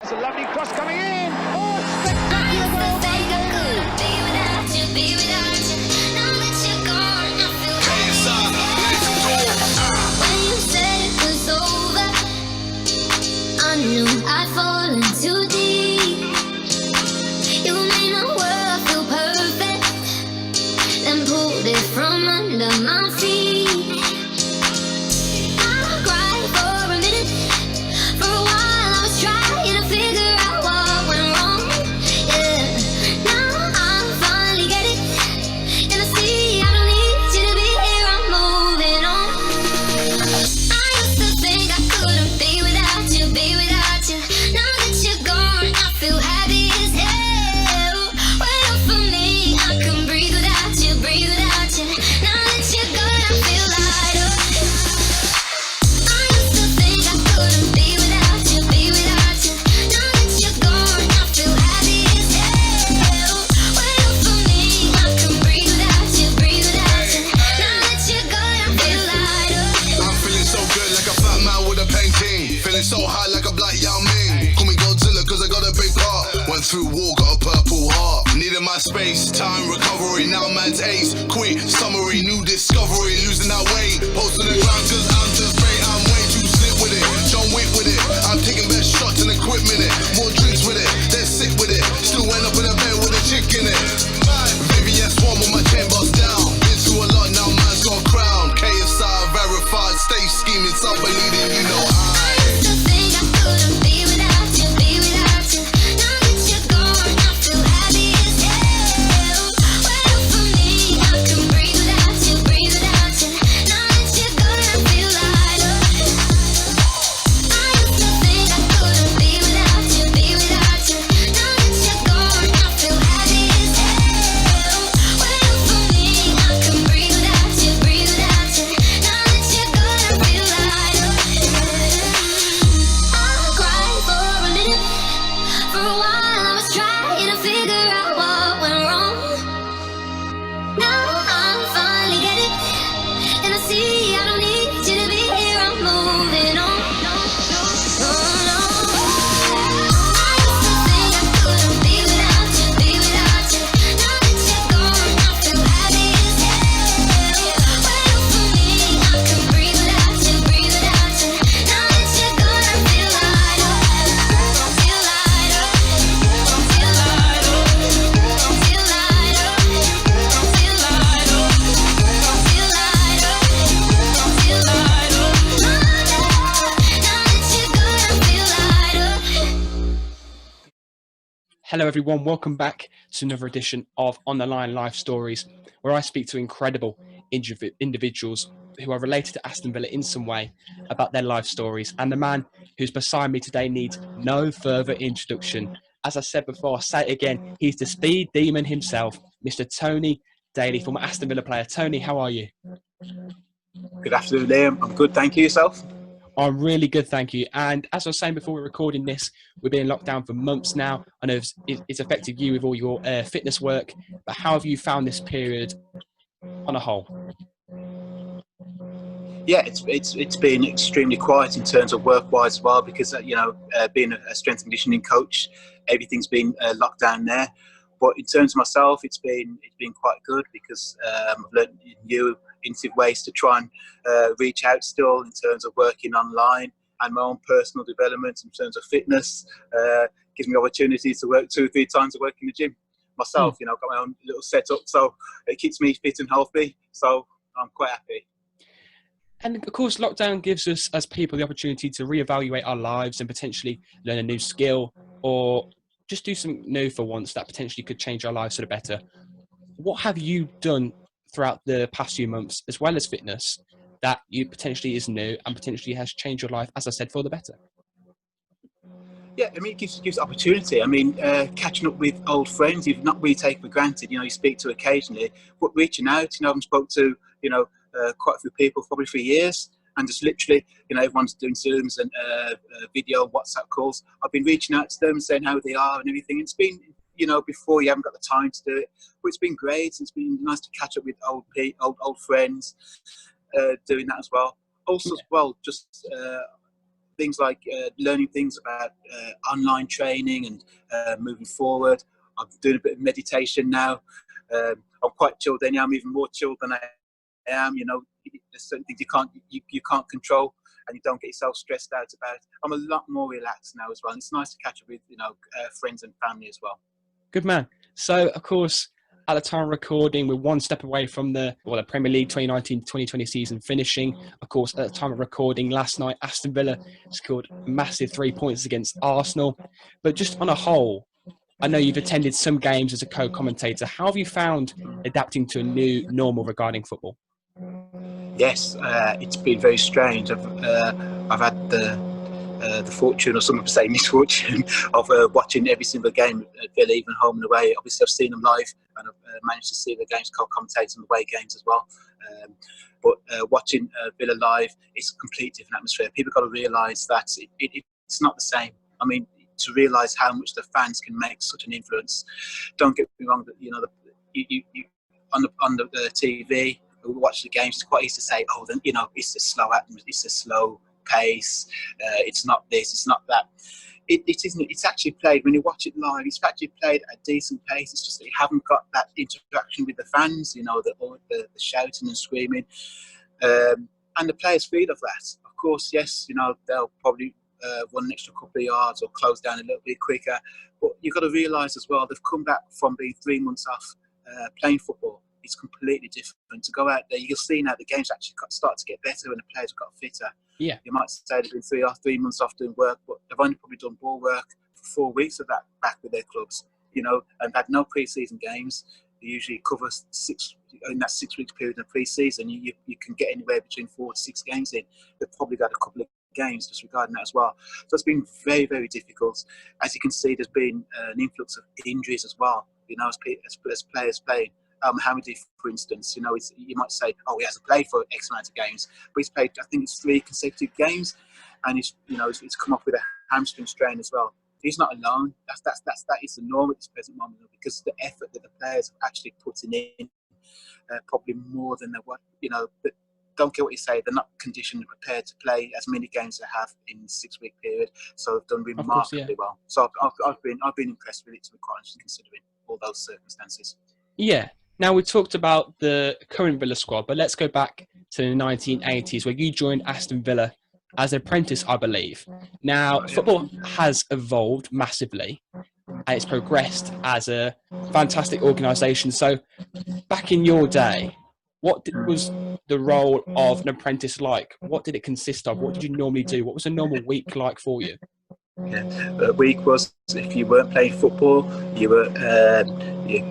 It's a lovely cross coming in. Oh, spectacular goal by Daley. When you said it was over, I knew I'd fallen too deep. You made my world feel perfect, then pulled it from under my feet. I cried for a minute, for a while I was trying to figure out what went wrong. Yeah, now I finally get it, and I see I don't need you to be here. I'm moving on. I used to think I couldn't be without you, be without you. Now that you're gone, I feel happy as hell. Wait up for me, I can breathe without you, breathe without you. Now that you're gone, I feel lighter. I used to think I couldn't be without you, be without you. Now that you're gone, I feel happy as hell. Wait up for me, I can breathe without you, breathe without you. Now that you're gone, I feel lighter. I'm feeling so good like a fat man with a painting. Feeling so high like a black Yao Ming. Call me Godzilla cause I got a big heart. Went through war, got a purple heart. Needed my space, time, recovery. Now man's ace, quick, summary, new discovery. Losing that weight, post to the ground cause I'm just great. I'm way too slick with it, John Wick with it. I'm taking best shots and equipment it. More drinks with it, they're sick with it. Still end up in a bed with a chick in it. VVS one with my chain boss down. Been through a lot, now man's got a crown. KSI verified, stay scheming, stop believing, you know I used to think I couldn't be without you, be without you. Now that you're gone, I feel happy as hell. Wait up for me, I can breathe without you, breathe without you. Now that you're gone, I feel lighter. I used to think I couldn't be without you, be without you. Now that you're gone, I feel happy as hell. Wait up for me, I can breathe without you, breathe without you. Now that you're gone, I feel lighter. I cried for a minute, for a while I was trying to figure out what went wrong. Now I finally get it, and I see I don't need you to be here. I'm moving on. I used to think I couldn't be without you, be without you. Now that you're gone, I feel happy as hell. Wait up for me, I can breathe without you, breathe without you. Now that you're gone, I feel lighter, feel lighter, feel lighter, feel lighter, feel lighter, feel lighter, feel lighter. Now that you're gone, I feel lighter. Hello, everyone. Welcome back to another edition of On the Line Life Stories, where I speak to incredible individuals who are related to Aston Villa in some way about their life stories. And the man who's beside me today needs no further introduction. As I said before, I'll say it again, he's the speed demon himself, Mr. Tony Daley, former Aston Villa player. Tony, how are you? Good afternoon, Liam. I'm good, thank you. Yourself? I'm really good, thank you. And as I was saying before we're recording this, we've been in lockdown for months now. I know it's affected you with all your fitness work, but how have you found this period on a whole? Yeah, it's been extremely quiet in terms of work-wise as well, because being a strength and conditioning coach, everything's been locked down there. But in terms of myself, it's been quite good because I've learned new innovative ways to try and reach out still in terms of working online and my own personal development in terms of fitness. Gives me opportunities to work 2 or 3 times a week in the gym myself. I've got my own little setup, so it keeps me fit and healthy. So I'm quite happy. And of course, lockdown gives us as people the opportunity to reevaluate our lives and potentially learn a new skill or just do something new for once that potentially could change our lives for the better. What have you done throughout the past few months, as well as fitness, that you potentially is new and potentially has changed your life, as I said, for the better? Yeah, I mean, it gives opportunity. I mean, catching up with old friends you've not really taken for granted. You speak to occasionally, but reaching out. I haven't spoke to quite a few people probably for years, and just literally, everyone's doing Zooms and video, WhatsApp calls. I've been reaching out to them, saying how they are and everything. It's been, before you haven't got the time to do it, but it's been great. It's been nice to catch up with old friends, doing that as well. Also, as well, just things like learning things about online training and moving forward. I'm doing a bit of meditation now. I'm quite chilled anyhow. I'm even more chilled than I am. You know, there's certain things you can't control, and you don't get yourself stressed out about. I'm a lot more relaxed now as well. And it's nice to catch up with friends and family as well. Good man. So, of course, at the time of recording, we're one step away from the Premier League 2019-2020 season finishing. Of course, at the time of recording last night, Aston Villa scored massive 3 points against Arsenal. But just on a whole, I know you've attended some games as a co-commentator. How have you found adapting to a new normal regarding football? Yes, it's been very strange. I've had the fortune, or some would say misfortune, of watching every single game at Villa, even home and away. Obviously, I've seen them live, and I've managed to see the games, co-commentate on the away games as well. But watching Villa live, it's a completely different atmosphere. People got to realise that it's not the same. I mean, to realise how much the fans can make such an influence. Don't get me wrong, that you on the TV, we watch the games. It's quite easy to say, oh, then it's a slow atmosphere, it's a slow pace. It's not this, it's not that. It isn't. It's actually played, when you watch it live, it's actually played at a decent pace. It's just that you haven't got that interaction with the fans. The shouting and screaming, and the players feed off that. Of course, yes, they'll probably run an extra couple of yards or close down a little bit quicker. But you've got to realise as well, they've come back from being 3 months off playing football. It's completely different. To go out there, you'll see now the games actually start to get better when the players got fitter. Yeah. You might say they've been 3 months off doing work, but they've only probably done ball work for 4 weeks of that back with their clubs, and had no pre-season games. They usually cover in that 6 week period of pre-season. You can get anywhere between 4 to 6 games in. They've probably got a couple of games just regarding that as well. So it's been very, very difficult. As you can see, there's been an influx of injuries as well, as players playing. Hamidi, for instance, you might say, oh, he hasn't played for X amount of games, but he's played, I think it's 3 consecutive games, and he's come off with a hamstring strain as well. He's not alone. That is the norm at this present moment, because the effort that the players are actually putting in, probably more than they were. But don't care what you say, they're not conditioned and prepared to play as many games they have in a 6 week period. So they've done remarkably well. So I've been impressed with it, to be quite honest, considering all those circumstances. Yeah. Now, we talked about the current Villa squad, but let's go back to the 1980s, where you joined Aston Villa as an apprentice, I believe. Now, football has evolved massively, and it's progressed as a fantastic organisation. So, back in your day, what was the role of an apprentice like? What did it consist of? What did you normally do? What was a normal week like for you? The week was, if you weren't playing football, you were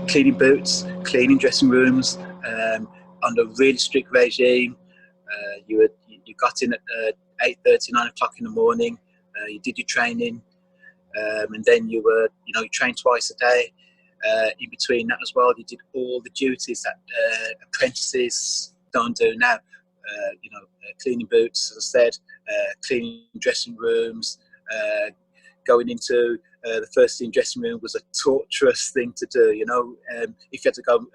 cleaning boots, cleaning dressing rooms, under a really strict regime. You got in at 8:30, 9 o'clock in the morning. You did your training, and then you trained twice a day. In between that as well, you did all the duties that apprentices don't do now. Cleaning boots, as I said, cleaning dressing rooms. Going into the first team dressing room was a torturous thing to do. If you had to go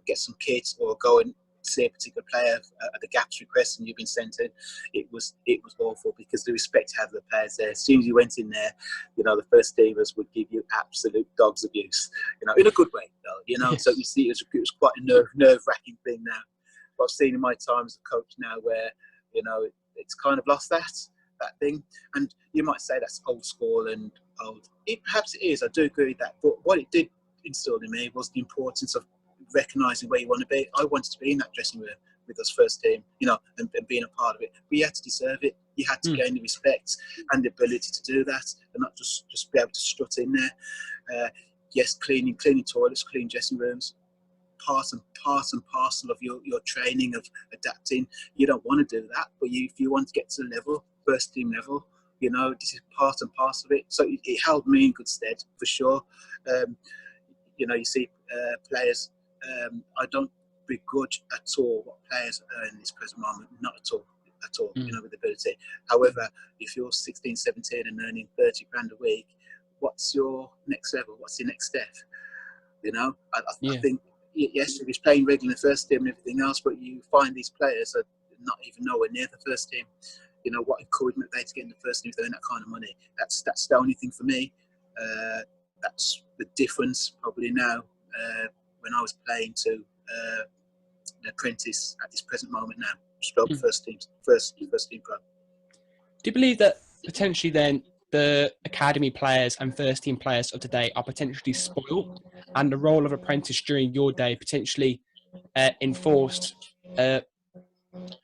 get some kits, or go and see a particular player at the gaps request and you've been sent in, it was awful, because the respect to have the players there. As soon as you went in there, the first teamers would give you absolute dog's abuse, in a good way though. Yes. So you see, it was quite a nerve-wracking thing now. But I've seen in my time as a coach now where it's kind of lost that thing, and you might say that's old school and old. Perhaps it is. I do agree with that. But what it did instill in me was the importance of recognising where you want to be. I wanted to be in that dressing room with us first team, and being a part of it. But you had to deserve it. You had to gain the respect and the ability to do that, and not just be able to strut in there. Yes, cleaning toilets, cleaning dressing rooms. Part and parcel of your training of adapting. You don't want to do that, but if you want to get to the level, first team level, this is part and parcel of it. So it held me in good stead, for sure. You see players, I don't begrudge at all what players earn in this present moment, not at all, with ability. However, if you're 16, 17 and earning 30 grand a week, what's your next level? What's your next step? I think, yes, he was playing regular in the first team and everything else, but you find these players are not even nowhere near the first team. you know, what encouragement they to get in the first team if they earn that kind of money. That's the only thing for me. That's the difference probably now when I was playing to an apprentice at this present moment now. Stroke first team pro. Do you believe that potentially then the academy players and first team players of today are potentially spoiled, and the role of apprentice during your day potentially enforced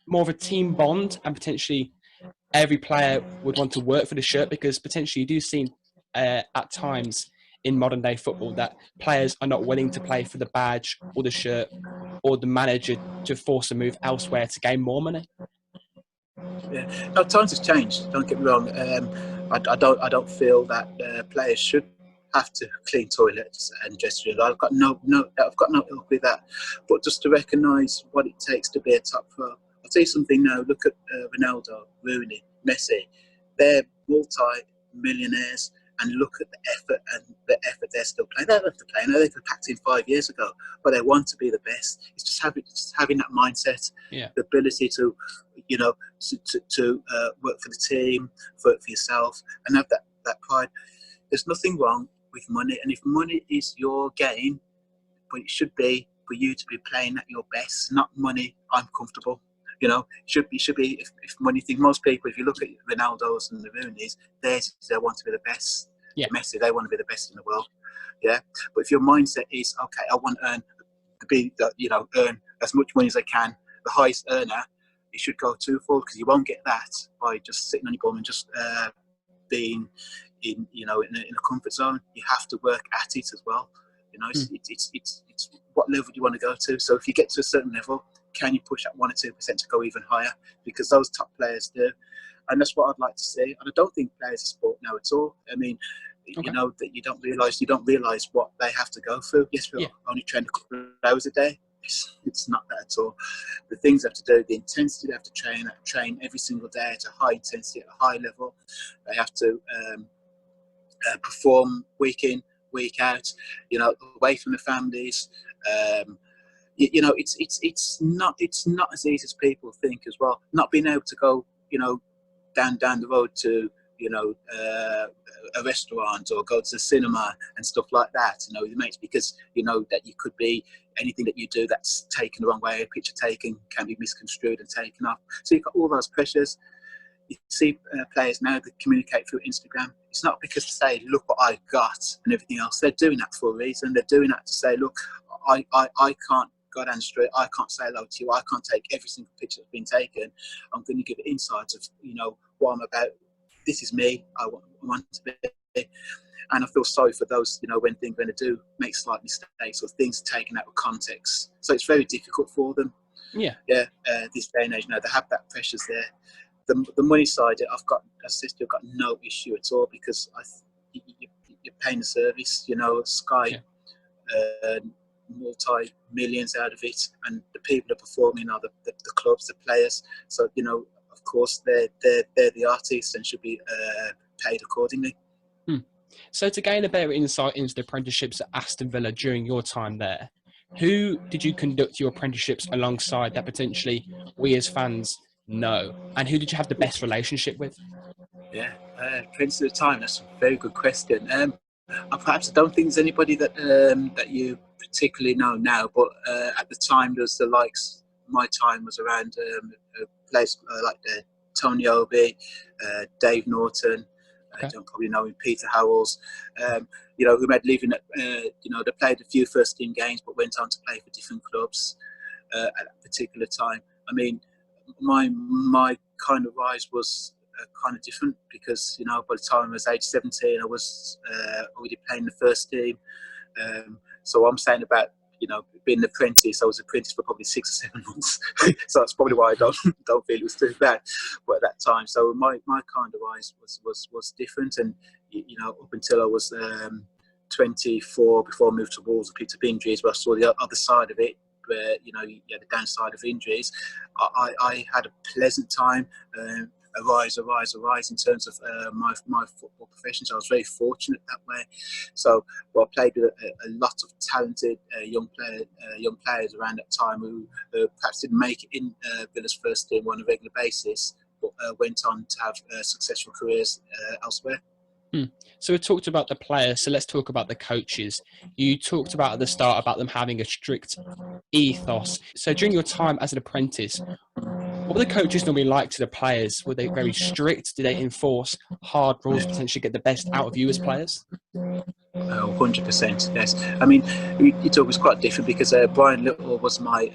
more of a team bond, and potentially every player would want to work for the shirt? Because potentially you do see at times in modern day football that players are not willing to play for the badge or the shirt or the manager to force a move elsewhere to gain more money. Yeah, no, times have changed. Don't get me wrong. I don't feel that players should have to clean toilets and dressing rooms. I've got no ilk with that. But just to recognise what it takes to be a top pro. I'll tell you something now. Look at Ronaldo, Rooney, Messi. They're multi-millionaires, and look at the effort they're still playing. They don't have to play. I know they were packed in 5 years ago, but they want to be the best. It's just having that mindset, the ability to, you know, to work for the team, work for yourself, and have that pride. There's nothing wrong with money, and if money is your game, but it should be for you to be playing at your best, not money. I'm comfortable. You know, it should be if money thing. Most people, if you look at Ronaldo's and the Rooney's, they want to be the best. Yeah. Messi, they want to be the best in the world. Yeah. But if your mindset is, okay, I want to earn as much money as I can, the highest earner, it should go twofold, because you won't get that by just sitting on your bum and just being in a comfort zone. You have to work at it as well. You know, it's what level do you want to go to? So if you get to a certain level, can you push that 1 or 2% to go even higher? Because those top players do, and that's what I'd like to see. And I don't think players are spoiled now at all. I mean, you know, that you don't realise what they have to go through. Yes, we're only training a couple of hours a day. It's not that at all. The things they have to do, the intensity they have to train every single day at a high intensity, at a high level. They have to perform week in, week out, you know, away from the families. You know, it's not as easy as people think as well. Not being able to go, you know, down the road to, you know, a restaurant or go to the cinema and stuff like that, you know, with your mates, because you know that you could be anything that you do that's taken the wrong way, a picture taken can be misconstrued and taken off. So you've got all those pressures. You see players now that communicate through Instagram. It's not because to say, look what I got and everything else. They're doing that for a reason. They're doing that to say, look, I can't go down the street. I can't say hello to you. I can't take every single picture that's been taken. I'm going to give insights of, you know, what I'm about. This is me. I want to be. And I feel sorry for those, you know, when they're going to do make slight mistakes or things taken out of context. So it's very difficult for them. Yeah. This day and age now, they have that pressures there. The money side, I've got no issue at all, because you're paying the service. You know, Sky, multi-millions out of it, and the people are performing are the clubs, the players. So you know, of course, they're the artists and should be paid accordingly. So to gain a better insight into the apprenticeships at Aston Villa during your time there, who did you conduct your apprenticeships alongside that potentially we as fans know, and who did you have the best relationship with? Yeah, Prince at the time. That's a very good question. Perhaps I don't think there's anybody that you particularly know now, but at the time there's the likes. My time was around a place like Tony Daley, Dave Norton. You don't probably know him, Peter Howells. You know, who made a living at. You know, they played a few first team games, but went on to play for different clubs at that particular time. I mean, my kind of rise was kind of different, because you know, by the time I was age 17, I was already playing the first team. So I'm saying about, you know, being an apprentice. I was an apprentice for probably 6 or 7 months, so that's probably why I don't feel it was too bad. But at that time, so my kind of rise was different, and you know, up until I was 24, before I moved to Wolves, I picked up injuries, but I saw the other side of it, where you know, you had the downside of injuries. I had a pleasant time. A rise in terms of my football profession. So I was very fortunate that way. So I played with a lot of talented young players around that time who perhaps didn't make it in Villa's first team on a regular basis, but went on to have successful careers elsewhere. So we talked about the players, so let's talk about the coaches. You talked about at the start about them having a strict ethos. So during your time as an apprentice, what were the coaches normally like to the players? Were they very strict? Did they enforce hard rules, potentially get the best out of you as players? 100%, yes. I mean, it was quite different because Bryan Little was my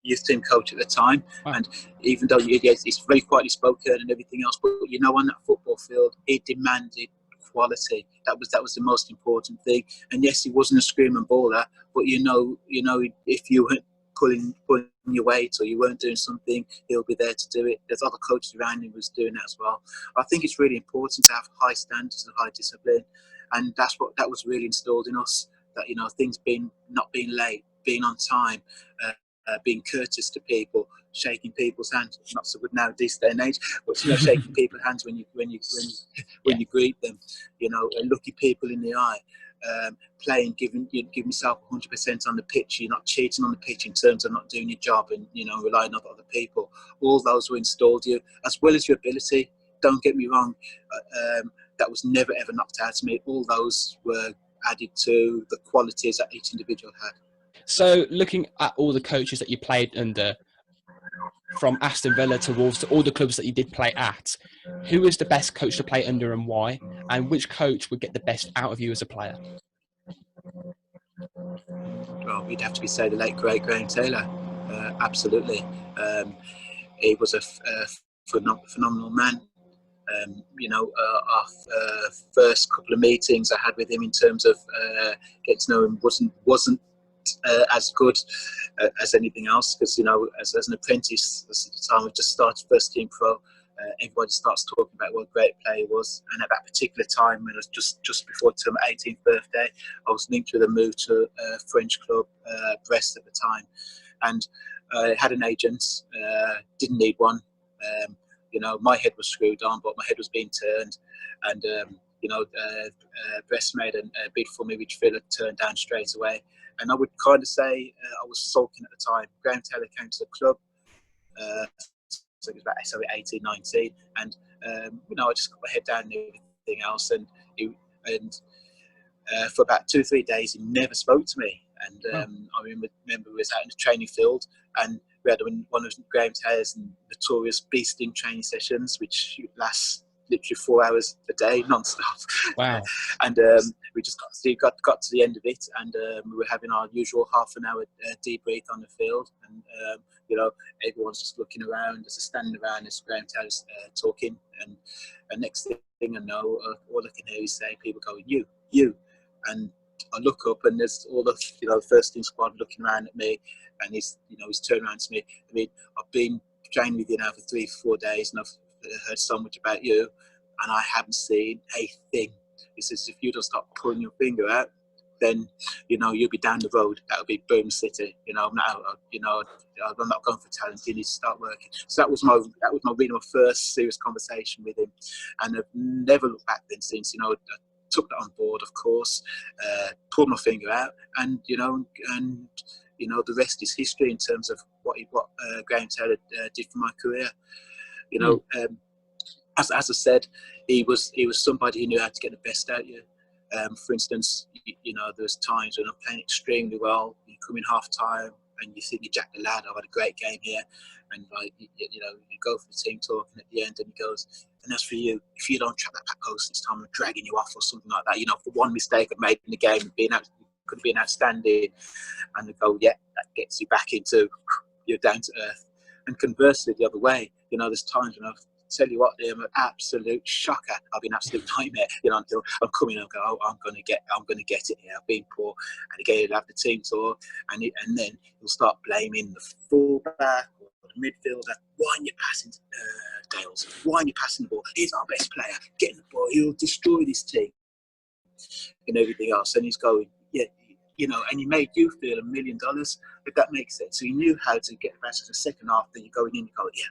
youth team coach at the time. Wow. And even though he's very quietly spoken and everything else, but you know, on that football field, it demanded quality. That was the most important thing. And yes, he wasn't a screaming baller, but you know, if you weren't pulling your weight or you weren't doing something, he'll be there to do it. There's other coaches around him who was doing that as well. I think it's really important to have high standards and high discipline, and that was really installed in us. That, you know, things not being late, being on time, being courteous to people, shaking people's hands. Not so good now this day and age, but you know, shaking people's hands when you greet them. You know, and looking people in the eye. Playing, giving yourself 100% on the pitch. You're not cheating on the pitch in terms of not doing your job and, you know, relying on other people. All those were installed you, as well as your ability. Don't get me wrong, that was never ever knocked out of me. All those were added to the qualities that each individual had. So looking at all the coaches that you played under, from Aston Villa to Wolves to all the clubs that you did play at, who was the best coach to play under and why? And which coach would get the best out of you as a player? Well, you'd have to say the late great Graham Taylor. Absolutely. He was a phenomenal man. You know, our first couple of meetings I had with him in terms of getting to know him wasn't as good as anything else, because, you know, as an apprentice at the time, we just started first team pro. Everybody starts talking about what a great player he was, and at that particular time, when it was just before my 18th birthday, I was linked with a move to a French club, Brest at the time, and had an agent. Didn't need one. You know, my head was screwed on, but my head was being turned, and you know, Brest made a bid for me, which Villa turned down straight away. And I would kind of say I was sulking at the time. Graham Taylor came to the club, so it was about 18, 19, and you know, I just got my head down and everything else. And for about 2 or 3 days, he never spoke to me. And I remember we was out in the training field, and we had one of Graham Taylor's notorious beasting training sessions, which lasts literally 4 hours a day, non-stop. Wow. And we just got to the end of it, and we were having our usual half an hour debrief on the field, and you know, everyone's just looking around, just standing around as Graham Taylor's talking, and next thing I know, all I can hear is say people going, you, and I look up, and there's all the, you know, first team squad looking around at me, and he's turned around to me. I mean, I've been training with you now for 3 or 4 days, and I've heard so much about you, and I haven't seen a thing. He says, if you don't stop pulling your finger out, then, you know, you'll be down the road. That'll be Boom City. You know, now, you know, I'm not going for talent. You need to start working. So that was my first serious conversation with him, and I've never looked back then since. You know, I took that on board, of course, pulled my finger out, and you know, the rest is history in terms of what Graham Taylor did for my career. You know, as I said, he was somebody who knew how to get the best out of you. For instance, you know, there's times when I'm playing extremely well, you come in half time and you think you jack the lad, I've had a great game here, and like, you know, you go for the team talk, and at the end, and he goes, and as for you, if you don't trap that back post this time, I'm dragging you off or something like that. You know, for one mistake I've made in the game, could have been outstanding, and they go, yeah, that gets you back into, you're down to earth. And conversely, the other way, you know, there's times when I've tell you what, I'm an absolute shocker. I've been an absolute nightmare. You know, until I'm coming and go, oh, I'm gonna get it here. I've been poor, and again, he'll have the team talk, and then he'll start blaming the fullback or the midfielder. Why aren't you passing, Dales? Why aren't you passing the ball? He's our best player. Getting the ball, he'll destroy this team and everything else. And he's going, yeah. You know, and he made you feel $1 million, if that makes sense. So he knew how to get back to the second half. Then you go in and you go, yeah,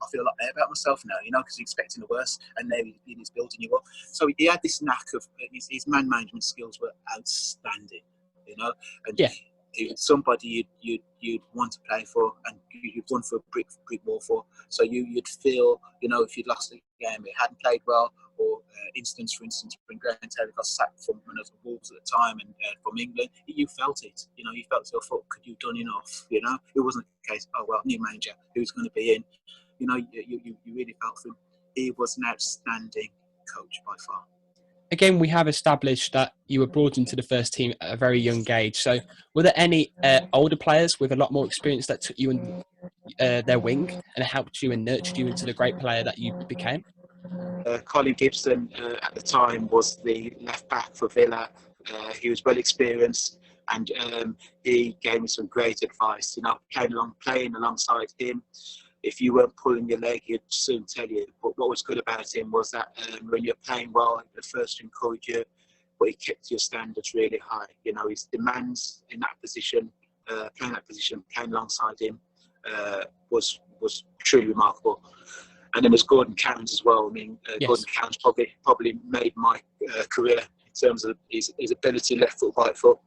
I feel a lot better about myself now, you know, because he's expecting the worst, and then he's building you up. So he had this knack of his man management skills were outstanding, you know. And yeah, he was somebody you'd want to play for, and you'd run for a brick wall for. So you'd feel, if you'd lost the game, it hadn't played well, or for instance, when Graham Taylor got sacked from one of the Wolves at the time and from England, you felt it. You felt to your foot. Could you have done enough? It wasn't the case. Oh well, new manager, who's going to be in? You really felt for him. He was an outstanding coach by far. Again, we have established that you were brought into the first team at a very young age. So were there any older players with a lot more experience that took you in their wing and helped you and nurtured you into the great player that you became? Colin Gibson at the time was the left back for Villa. He was well experienced, and he gave me some great advice. Playing alongside him, if you weren't pulling your leg, he'd soon tell you. But what was good about him was that when you're playing well, the first to encourage you, but he kept your standards really high. His demands in that position, playing alongside him, was truly remarkable. And then there's Gordon Cowans as well. Yes. Gordon Cowans probably made my career in terms of his ability, left foot, right foot.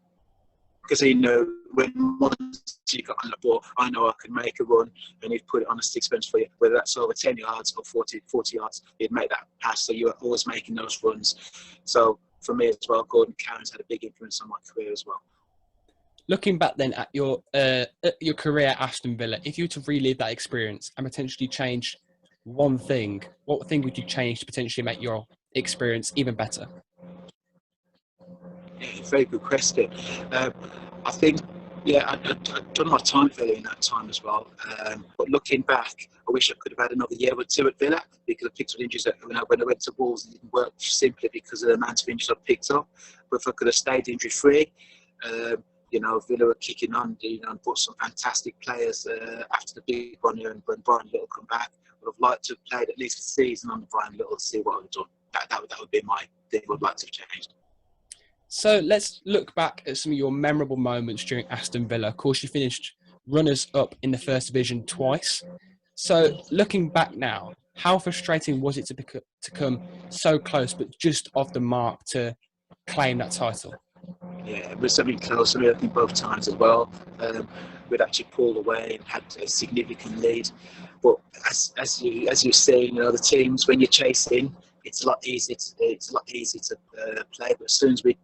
Because he knew when once you got on the ball, I know I could make a run, and he'd put it on a sixpence for you, whether that's over 10 yards or 40 yards, he'd make that pass, so you were always making those runs. So for me as well, Gordon Cowans had a big influence on my career as well. Looking back then at your career at Aston Villa, if you were to relive that experience and potentially change one thing, what thing would you change to potentially make your experience even better? Yeah, very good question. I think, I'd done my time at Villa in that time as well. But looking back, I wish I could have had another year or two at Villa, because I picked up injuries when I went to Wolves. It didn't work simply because of the amount of injuries I picked up. But if I could have stayed injury-free, Villa were kicking on, and brought some fantastic players after the big one here, and when Bryan Little come back. Would have liked to have played at least a season under Bryan Little to see what I would have done. That would be my thing I would like to have changed. So let's look back at some of your memorable moments during Aston Villa. Of course, you finished runners-up in the First Division twice. So looking back now, how frustrating was it to come so close, but just off the mark to claim that title? Yeah, it was something close. I think both times as well. We'd actually pulled away and had a significant lead. But as you say, the teams, when you're chasing, it's a lot easier to play. But as soon as we'd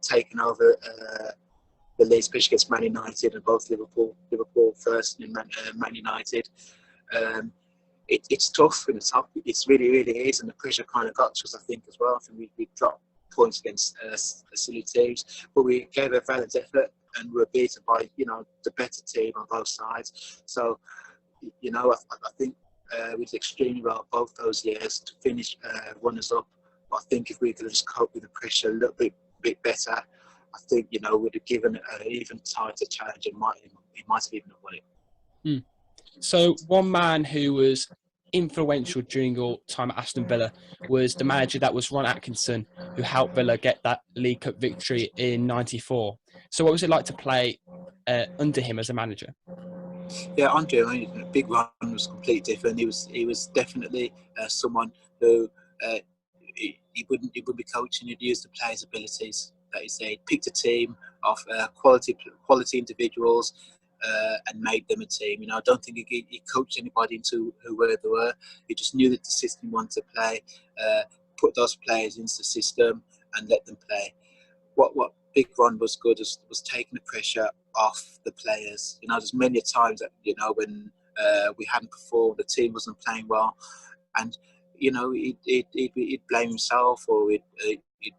taken over the lead, especially against Man United, and both Liverpool first and Man United, it's tough and it's tough. It really, really is, and the pressure kind of got to us, I think, as well. I think we dropped points against silly teams, but we gave a valiant effort and we were beaten by the better team on both sides. So I think we did extremely well both those years to finish runners up. But I think if we could have just coped with the pressure a little bit better, I think we'd have given it an even tighter challenge and he might have even won it. So one man who was influential during your time at Aston Villa was the manager that was Ron Atkinson, who helped Villa get that League Cup victory in '94. So what was it like to play under him as a manager? Yeah, Andre, Big Ron was completely different. He was definitely someone who he wouldn't be coaching. He'd use the players' abilities. That is, he picked a team of quality individuals and made them a team. I don't think he coached anybody into where they were. He just knew that the system he wanted to play, put those players into the system and let them play. What Big Ron was good was taking the pressure off the players. There's many times that when we hadn't performed, the team wasn't playing well, and he'd blame himself, or he'd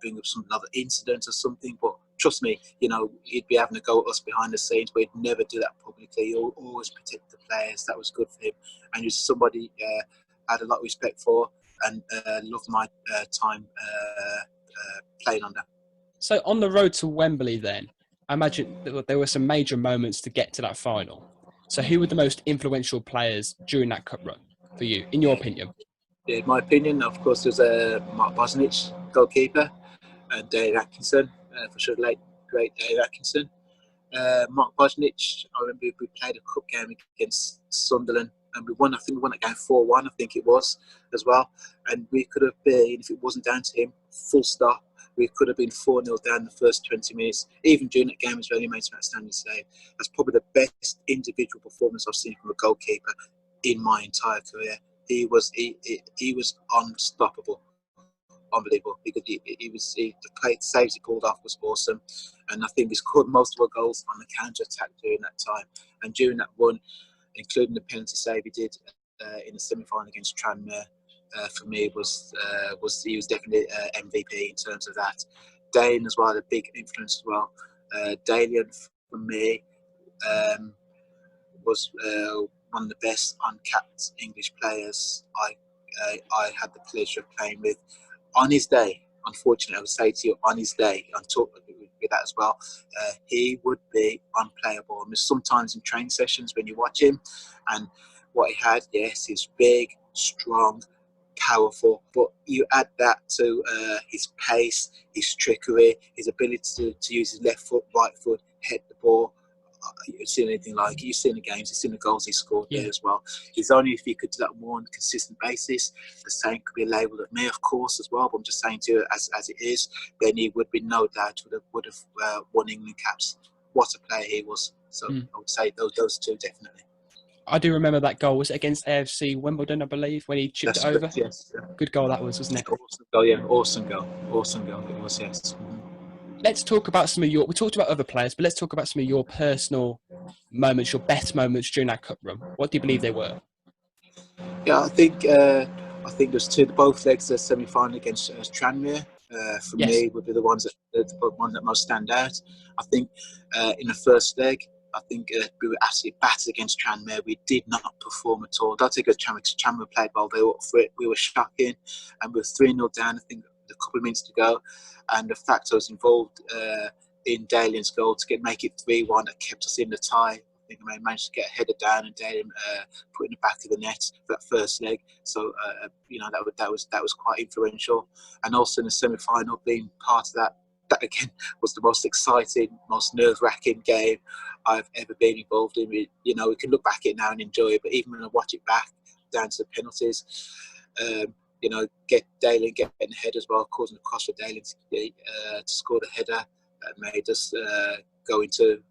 bring up some other incident or something. But trust me, he'd be having a go at us behind the scenes, but he'd never do that publicly. He'd always protect the players. That was good for him, and he's somebody I had a lot of respect for, and loved my time playing under. So on the road to Wembley then, I imagine there were some major moments to get to that final. So who were the most influential players during that cup run for you, in your opinion? In my opinion, of course, there's Mark Bosnich, goalkeeper, and Dave Atkinson, for sure, late great Dave Atkinson. Mark Bosnich, I remember we played a cup game against Sunderland, and we won. I think we won that game 4-1. I think it was as well. And we could have been, if it wasn't down to him, full stop, We could have been 4-0 down the first 20 minutes. Even during that game, as well, he made some outstanding save. That's probably the best individual performance I've seen from a goalkeeper in my entire career. He was unstoppable, unbelievable. Because the saves he pulled off was awesome, and I think he scored most of our goals on the counter attack during that time. And during that run, including the penalty save he did in the semi-final against Tranmere, for me he was definitely MVP in terms of that. Dane as well had a big influence as well. Daley for me was one of the best uncapped English players I had the pleasure of playing with. On his day, unfortunately, I would say to you, on his day, I'm talking with that as well, he would be unplayable. I mean, sometimes in training sessions when you watch him, and what he had, yes, he's big, strong, powerful, but you add that to his pace, his trickery, his ability to use his left foot, right foot, hit the ball. You've seen anything like it. You've seen the games, you've seen the goals he scored there as well. It's only if he could do that more on a consistent basis. The same could be labelled at me, of course, as well. But I'm just saying to you, as it is, then he would be no doubt would have won England caps. What a player he was. So I would say those two definitely. I do remember that goal. Was it against AFC Wimbledon, I believe, when he chipped it over? Correct, yes. Good goal that was, wasn't it? Awesome goal, yeah. Awesome goal. It was, yes. Let's talk about some of your... We talked about other players, but let's talk about some of your personal moments, your best moments during that cup run. What do you believe they were? Yeah, I think there's two. Both legs of the semi-final against Tranmere. For me, would be the ones that most stand out. I think in the first leg, I think we were absolutely battered against Tranmere. We did not perform at all. Don't take it as Tranmere played well. They were up for it. We were shocking, and we were 3-0 down. I think a couple of minutes to go, and the fact I was involved in Daley's goal to make it 3-1 that kept us in the tie. I think I managed to get a header down and Daley put in the back of the net for that first leg. So that was quite influential. And also in the semi-final, being part of that again was the most exciting, most nerve-wracking game I've ever been involved in. We can look back at it now and enjoy it, but even when I watch it back down to the penalties, get Daley getting the head as well, causing a cross for Daley to score the header that made us go into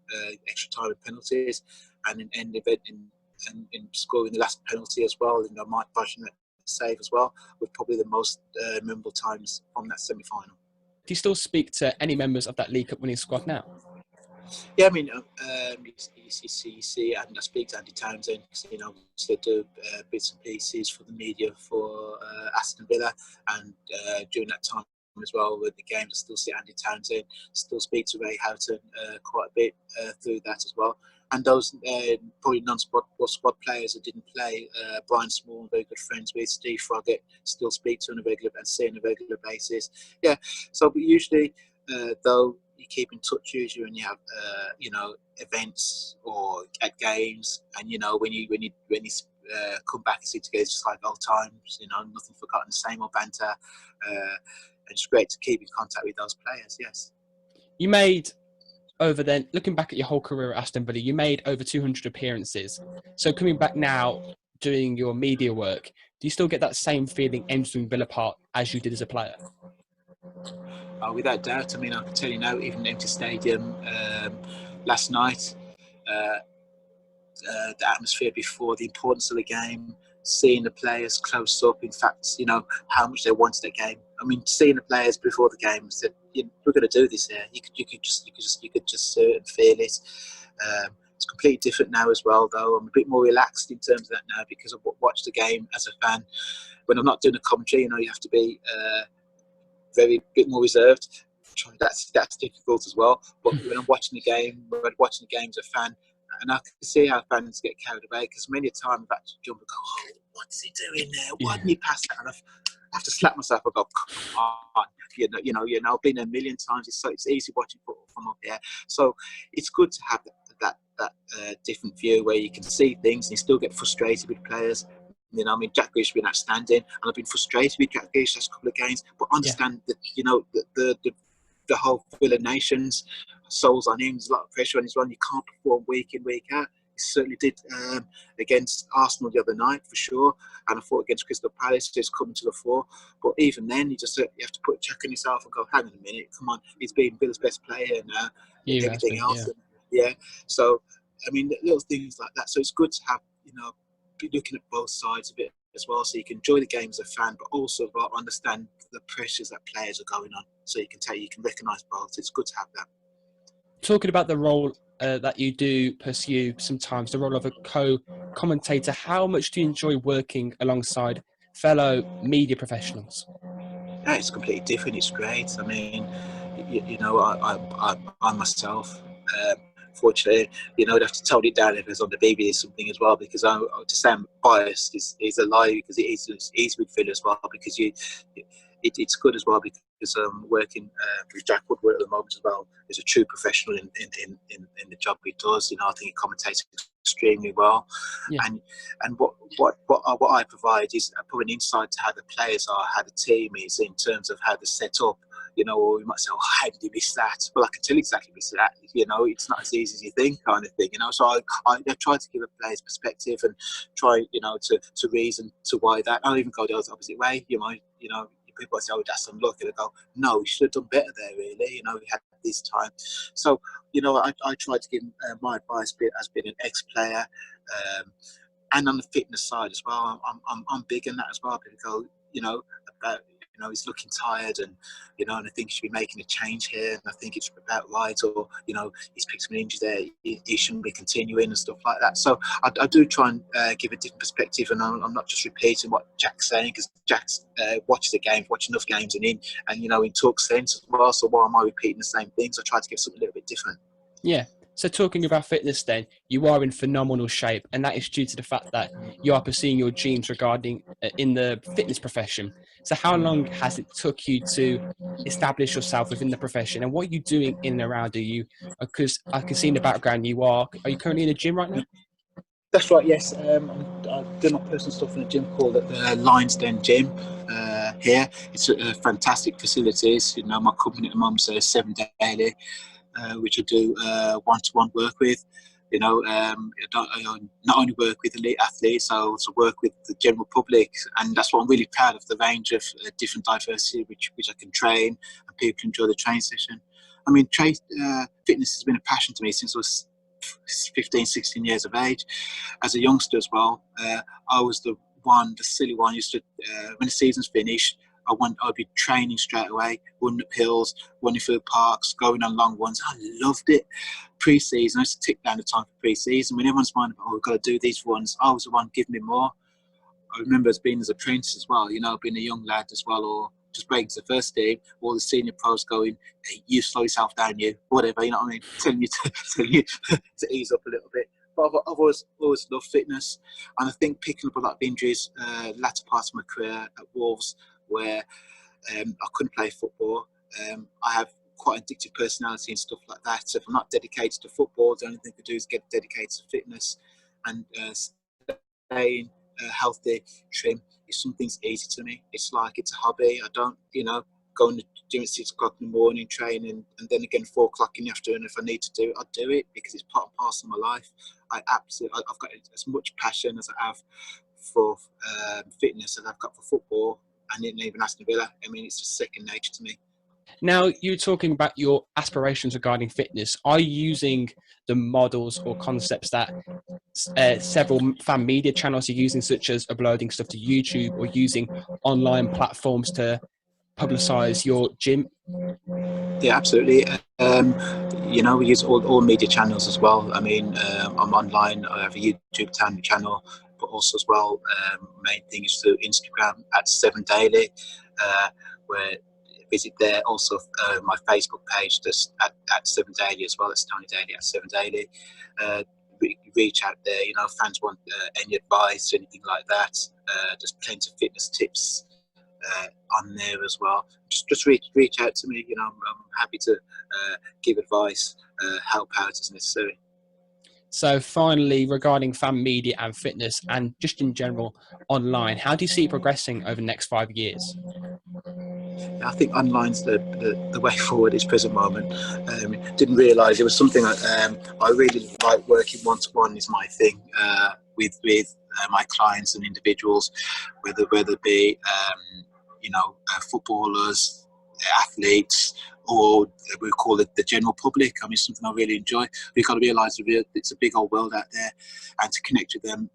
extra time and penalties, and in scoring the last penalty as well. Mike Bushing that save as well were probably the most memorable times from that semi-final. Do you still speak to any members of that League Cup winning squad now? Yeah, I mean, you see, and I speak to Andy Townsend. They do bits and pieces for the media for Aston Villa, and during that time as well with the games, I still see Andy Townsend. Still speak to Ray Houghton quite a bit through that as well. And those probably non-squad players that didn't play, Bryan Small, very good friends with Steve Froggatt, still speak to on a regular and see on a regular basis. Yeah, so but usually though you keep in touch usually when you have events or at games, and when you come back and see together, it's just like old times. Nothing forgotten, same old banter. And it's great to keep in contact with those players. Yes. You made over then, looking back at your whole career at Aston Villa, you made over 200 appearances. So coming back now, doing your media work, do you still get that same feeling entering Villa Park as you did as a player? Without doubt. I mean, I can tell you now, even empty stadium last night, the atmosphere before, the importance of the game, seeing the players close up, in fact, how much they wanted the game. I mean, seeing the players before the game said, we're going to do this here. You could just see it and feel it. It's completely different now as well, though. I'm a bit more relaxed in terms of that now because I watch the game as a fan. When I'm not doing a commentary, you have to be bit more reserved. That's difficult as well. But when I'm watching the game as a fan, and I can see how fans get carried away, because many a time I've had to jump and go, "Oh, what's he doing there? Why didn't he pass that?" And I have to slap myself and go, "Come on, I've been there a million times. It's easy watching football from up there." So it's good to have that different view where you can see things and you still get frustrated with players. Jack Grealish has been outstanding, and I've been frustrated with Jack Grealish last couple of games, but understand that the whole Villa Nation's soul's on him. There's a lot of pressure on his run. You can't perform week in, week out. certainly did against Arsenal the other night for sure, and I thought against Crystal Palace just coming to the fore. But even then, you have to put a check on yourself and go, hang on a minute, come on, he's been Villa's best player now, everything else. And, so I mean, little things like that. So it's good to have, be looking at both sides of it as well, so you can enjoy the game as a fan, but also understand the pressures that players are going on. So you can recognise both. It's good to have that. Talking about the role that you do pursue sometimes, the role of a co-commentator, how much do you enjoy working alongside fellow media professionals? Yeah, it's completely different. It's great. I mean, I myself, fortunately, I'd have to tone it down if it was on the BBC or something as well, because to say I'm biased is a lie, because it is with Villa as well, because it's good as well, because working with Jack Woodward at the moment as well, is a true professional in the job he does. I think he commentates extremely well, and what I provide is probably an insight to how the players are, how the team is in terms of how they're set up. Or you might say, oh, how did he miss that? Well, I can tell exactly miss that. It's not as easy as you think, kind of thing. So I try to give a player's perspective and try, to reason to why that. I don't even go the opposite way. People say, oh, that's some luck. And I go, no, we should have done better there, really. We had this time. So, I try to give my advice as being an ex-player, and on the fitness side as well. I'm big in that as well. People go, about, he's looking tired, and and I think he should be making a change here, and I think it's about right, or he's picked up an injury there, he shouldn't be continuing and stuff like that. So I do try and give a different perspective, and I'm not just repeating what Jack's saying, because Jack's watches the games, watch enough games, and he talks sense as well. So why am I repeating the same things? I try to give something a little bit different. Yeah. So talking about fitness then, you are in phenomenal shape, and that is due to the fact that you are pursuing your dreams regarding in the fitness profession. So how long has it took you to establish yourself within the profession, and what are you doing in and around? Because I can see in the background are you currently in a gym right now? That's right, yes. I'm doing my personal stuff in a gym called the Lions Den Gym here. It's fantastic facilities. My company at the moment is 7 Daily, which I do one-to-one work with. I not only work with elite athletes, I also work with the general public, and that's what I'm really proud of, the range of different diversity which I can train, and people enjoy the training session. I mean, fitness has been a passion to me since I was 15, 16 years of age. As a youngster as well, I was the silly one, used to, when the season's finished, I'd be training straight away, running up hills, running through parks, going on long ones. I loved it. Pre-season, I used to tick down the time for pre-season. When everyone's minding, we've got to do these ones, I was the one giving me more. I remember being as apprentice as well, being a young lad as well, or just breaking to the first team, all the senior pros going, hey, you slow yourself down, whatever, you know what I mean? Telling you to ease up a little bit. But I've always loved fitness, and I think picking up a lot of injuries, latter part of my career at Wolves, where I couldn't play football. I have quite addictive personality and stuff like that. So if I'm not dedicated to football, the only thing I do is get dedicated to fitness, and staying healthy, trim is something's easy to me. It's like it's a hobby. I don't, go in the gym at 6 o'clock in the morning, training, and then again 4 o'clock in the afternoon. If I need to do it, I'll do it, because it's part and parcel of my life. I've got as much passion as I have for fitness as I've got for football, and even Aston Villa. I mean, it's just second nature to me. Now, you're talking about your aspirations regarding fitness. Are you using the models or concepts that several fan media channels are using, such as uploading stuff to YouTube or using online platforms to publicise your gym? Yeah, absolutely. We use all media channels as well. I mean, I'm online. I have a YouTube channel, but also as well, main thing is through Instagram at 7 Daily, where visit there. Also, my Facebook page just at 7 Daily as well. It's Tony Daley at 7 Daily. Reach out there. Fans want any advice, anything like that. There's plenty of fitness tips on there as well. Just reach out to me. I'm happy to give advice, help out as necessary. So finally, regarding fan media and fitness, and just in general online, how do you see it progressing over the next 5 years? I think online's the way forward at this present moment. Didn't realise it was something that I really like. Working one-to-one is my thing with my clients and individuals, whether it be footballers, athletes, or we call it the general public. I mean, it's something I really enjoy. We've got to realise it's a big old world out there, and to connect with them,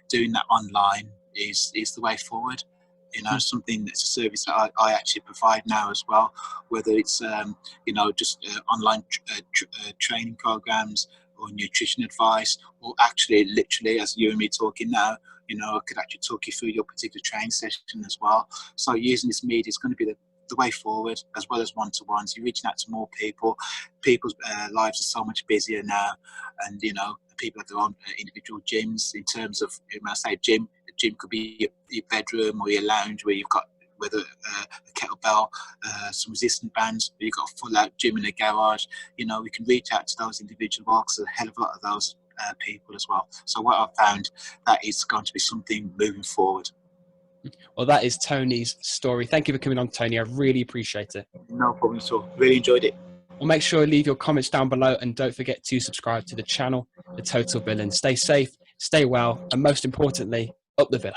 doing that online is the way forward. You know, something that's a service that I actually provide now as well, whether it's just online training programs or nutrition advice, or actually literally as you and me talking now, I could actually talk you through your particular training session as well. So using this media is going to be the way forward, as well as one-to-ones. You're reaching out to more people. People's lives are so much busier now, and people have their own individual gyms. In terms of, when I say gym, a gym could be your bedroom or your lounge, where you've got whether a kettlebell, some resistant bands, or you've got a full-out gym in a garage. We can reach out to those individuals. There's a hell of a lot of those people as well. So what I've found, that is going to be something moving forward. Well, that is Tony's story. Thank you for coming on, Tony. I really appreciate it. No problem at all. Really enjoyed it. Well, make sure to leave your comments down below, and don't forget to subscribe to the channel, The Total Villain. Stay safe, stay well, and most importantly, up the Villa.